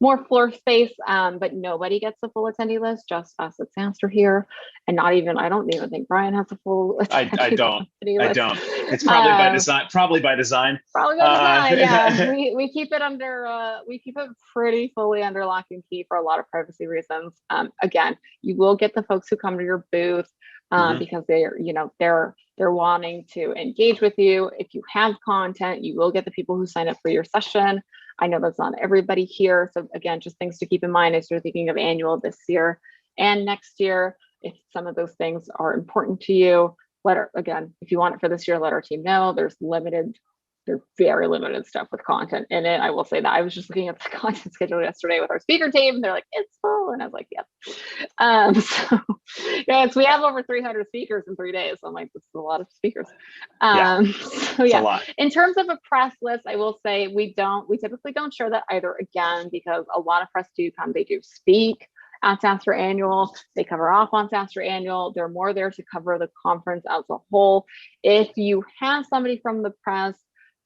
more floor space, but nobody gets a full attendee list, just us at SaaStr here. And I don't even think Brian has a full attendee I don't. list. It's probably by design. Probably by design. Yeah. We keep it under, we keep it pretty fully under lock and key for a lot of privacy reasons. Again, you will get the folks who come to your booth because they're wanting to engage with you. If you have content, you will get the people who sign up for your session. I know that's not everybody here. So again, just things to keep in mind as you're thinking of annual this year and next year. If some of those things are important to you, if you want it for this year, let our team know. There's very limited stuff with content in it. I will say that. I was just looking at the content schedule yesterday with our speaker team. They're like, it's full. And I was like, yep. So yes, we have over 300 speakers in 3 days. So I'm like, this is a lot of speakers. So yeah, in terms of a press list, I will say we typically don't share that either, again, because a lot of press do come, they do speak at SaaStr Annual. They cover off on SaaStr Annual. They're more there to cover the conference as a whole. If you have somebody from the press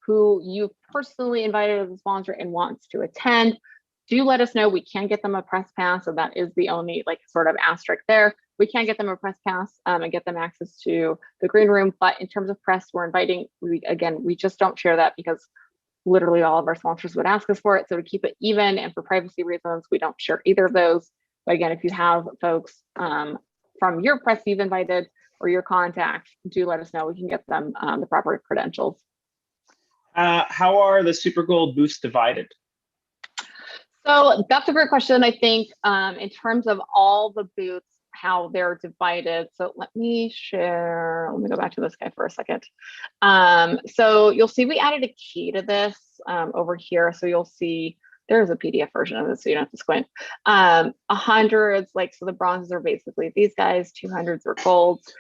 who you personally invited as a sponsor and wants to attend, do let us know. We can get them a press pass. So that is the only like sort of asterisk there. We can get them a press pass and get them access to the green room. But in terms of press, we're inviting, we just don't share that because literally all of our sponsors would ask us for it. So to keep it even and for privacy reasons, we don't share either of those. But again, if you have folks from your press you've invited or your contacts, do let us know. We can get them the proper credentials. How are the Super Gold booths divided? So that's a great question. I think in terms of all the booths, how they're divided. So let me share, let me go back to this guy for a second. So you'll see we added a key to this over here. So you'll see there's a PDF version of this, so you don't have to squint. 100s, like, so the bronzes are basically these guys, 200s are golds.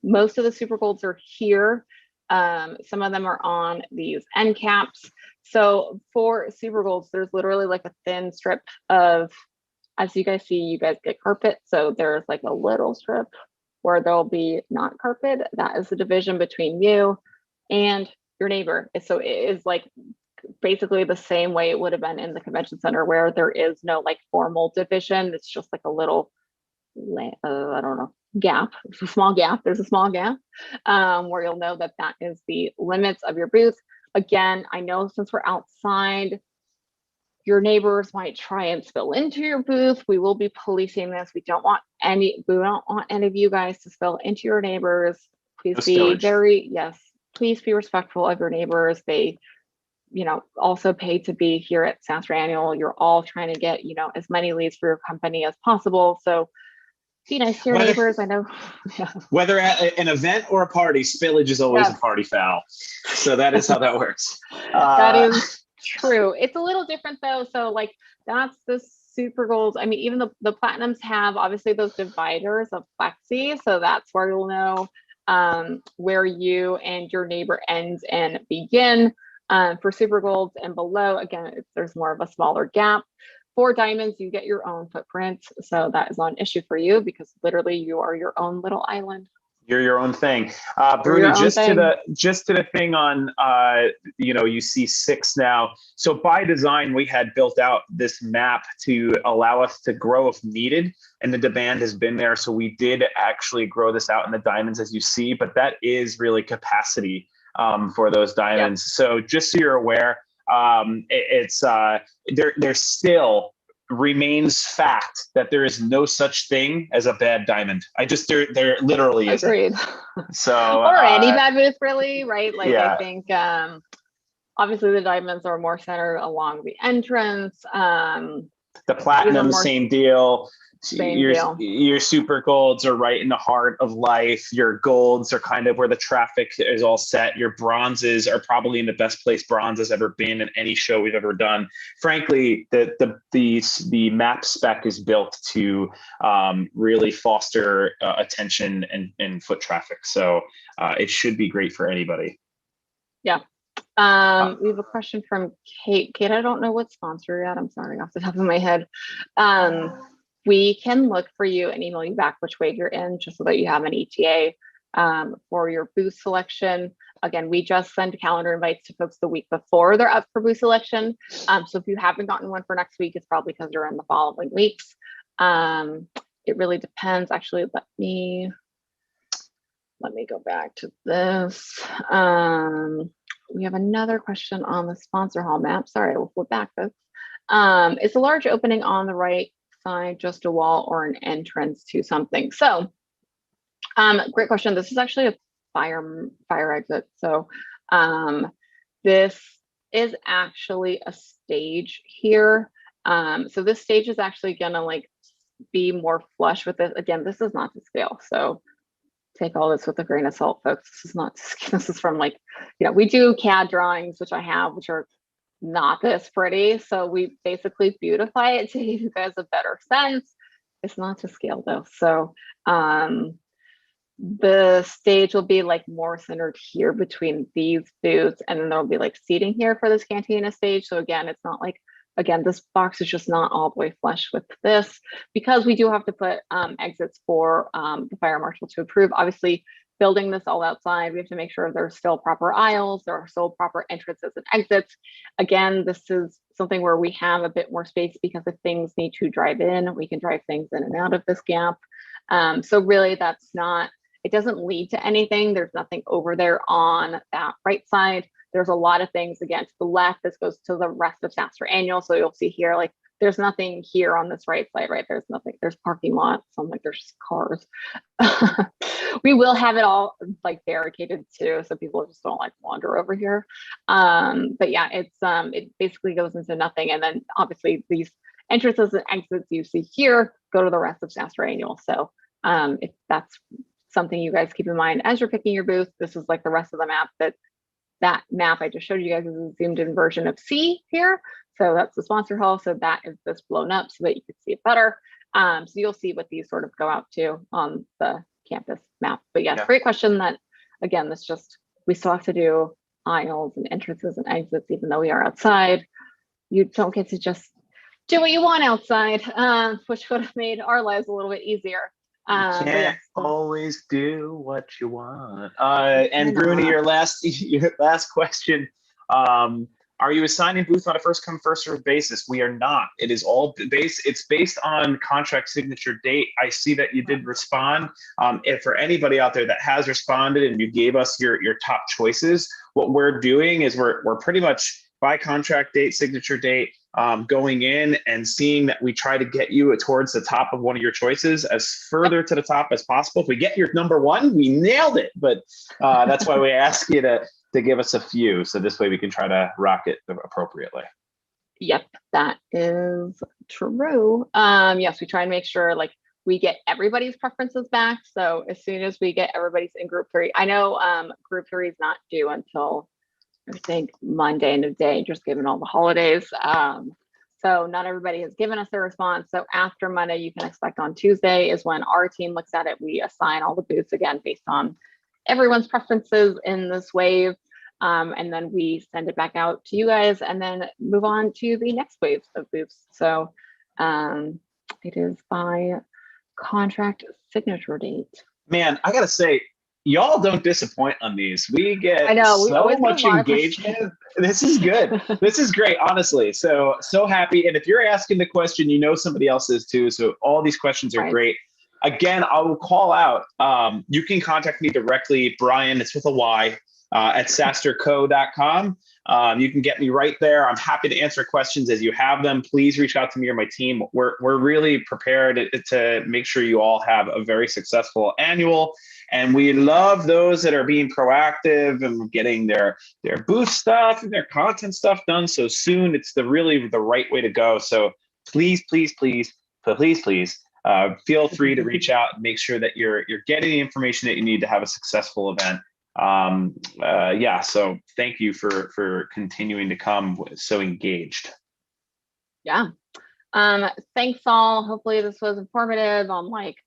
Most of the super golds are here. Some of them are on these end caps. So for super golds, there's literally like a thin strip of, as you guys see, you guys get carpet. So there's like a little strip where there'll be not carpet. That is the division between you and your neighbor. So it is like basically the same way it would have been in the convention center, where there is no like formal division. It's just like a little, I don't know, gap. It's a small gap. There's a small gap where you'll know that that is the limits of your booth. Again, I know since we're outside, your neighbors might try and spill into your booth. We will be policing this. We don't want any of you guys to spill into your neighbors. Please be please be respectful of your neighbors. They, also pay to be here at SaaStr Annual. You're all trying to get, as many leads for your company as possible. So be nice to your neighbors. I know. Yeah. Whether at an event or a party, spillage is always a party foul. So that is how that works. That is true. It's a little different though. So like that's the super gold. I mean, even the platinums have obviously those dividers of plexi. So that's where you'll know where you and your neighbor end and begin. For super golds and below, again, there's more of a smaller gap. For diamonds, you get your own footprint. So that is not an issue for you because literally you are your own little island. You're your own thing. Bruni, just to the thing on, you see 6 now. So by design, we had built out this map to allow us to grow if needed, and the demand has been there. So we did actually grow this out in the diamonds, as you see, but that is really capacity for those diamonds. Yep. So just so you're aware, there still remains fact that there is no such thing as a bad diamond. There literally is. Agreed. So or any bad booth, really, right? Like I think obviously the diamonds are more centered along the entrance. The platinum, same deal. Your super golds are right in the heart of life. Your golds are kind of where the traffic is all set. Your bronzes are probably in the best place bronze has ever been in any show we've ever done. Frankly, the map spec is built to really foster attention and foot traffic. So it should be great for anybody. Yeah. We have a question from Kate. Kate, I don't know what sponsor you're at. I'm sorry, off the top of my head. We can look for you and email you back which way you're in, just so that you have an ETA for your booth selection. Again, we just send calendar invites to folks the week before they're up for booth selection. So if you haven't gotten one for next week, it's probably because you're in the following weeks. It really depends. Actually, let me go back to this. We have another question on the sponsor hall map. Sorry, we'll flip back, folks. It's a large opening on the right side, just a wall or an entrance to something. So great question. This is actually a fire exit. So this is actually a stage here. So this stage is actually gonna like be more flush with it. Again, this is not to scale. So take all this with a grain of salt, folks. This is not to scale. This is from like, we do CAD drawings, which I have, which are not this pretty. So we basically beautify it to give you guys a better sense. It's not to scale though. So the stage will be like more centered here between these booths, and then there'll be like seating here for this cantina stage. So again, it's not like, this box is just not all the way flush with this, because we do have to put exits for the fire marshal to approve. Obviously, building this all outside. We have to make sure there's still proper aisles, there are still proper entrances and exits. Again, this is something where we have a bit more space because if things need to drive in, we can drive things in and out of this gap. So really that's not, it doesn't lead to anything. There's nothing over there on that right side. There's a lot of things, again, to the left. This goes to the rest of SaaStr annual. So you'll see here, like, there's nothing here on this right side, right? There's nothing, there's parking lots. So I'm like, there's cars. We will have it all like barricaded too, so people just don't like wander over here. But yeah, it's it basically goes into nothing. And then obviously these entrances and exits you see here go to the rest of SaaStr annual. So if that's something you guys keep in mind as you're picking your booth, this is like the rest of the map. That map I just showed you guys is a zoomed in version of C here. So that's the sponsor hall. So that is this blown up so that you can see it better. So you'll see what these sort of go out to on the campus map. But yeah, great question. That again, this just, we still have to do aisles and entrances and exits, even though we are outside. You don't get to just do what you want outside, which would have made our lives a little bit easier. You can't always do what you want. And Bruni, your last question. Are you assigning booth on a first come first served basis? We are not. It is all it's based on contract signature date. I see that you did respond. And for anybody out there that has responded and you gave us your top choices, what we're doing is we're pretty much by contract date, signature date, going in and seeing that we try to get you towards the top of one of your choices as further to the top as possible. If we get your number one, we nailed it. But that's why we ask you to give us a few. So this way we can try to rock it appropriately. Yep, that is true. Yes, we try and make sure like we get everybody's preferences back. So as soon as we get everybody's in group 3, I know group 3 is not due until I think Monday end of day, just given all the holidays. So not everybody has given us their response. So after Monday, you can expect on Tuesday is when our team looks at it. We assign all the booths again based on everyone's preferences in this wave. And then we send it back out to you guys and then move on to the next wave of booths. So it is by contract signature date. Man, I gotta say, y'all don't disappoint on these. We get so much engagement. This is good. This is great, honestly. So happy. And if you're asking the question, you know somebody else is too. So all these questions are great. Again, I will call out. You can contact me directly, Brian. It's with a Y at SaaStrCo.com. You can get me right there. I'm happy to answer questions as you have them. Please reach out to me or my team. We're really prepared to make sure you all have a very successful annual. And we love those that are being proactive and getting their booth stuff and their content stuff done so soon. It's really the right way to go. So please, please, please, please, please. Feel free to reach out and make sure that you're getting the information that you need to have a successful event. Yeah, so thank you for continuing to come so engaged. Yeah. Thanks all. Hopefully this was informative on like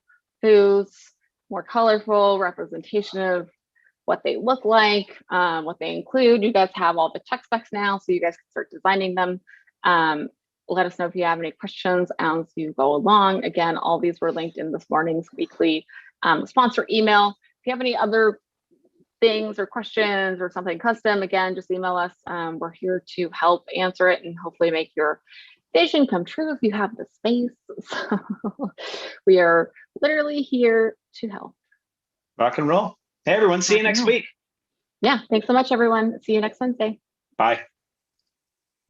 booths, more colorful representation of what they look like, what they include. You guys have all the tech specs now, so you guys can start designing them. Let us know if you have any questions as you go along. Again, all these were linked in this morning's weekly sponsor email. If you have any other things or questions or something custom, again, just email us. We're here to help answer it and hopefully make your vision come true if you have the space. So we are literally here to help. Rock and roll. Hey, everyone. See you next week. Yeah. Thanks so much, everyone. See you next Wednesday. Bye.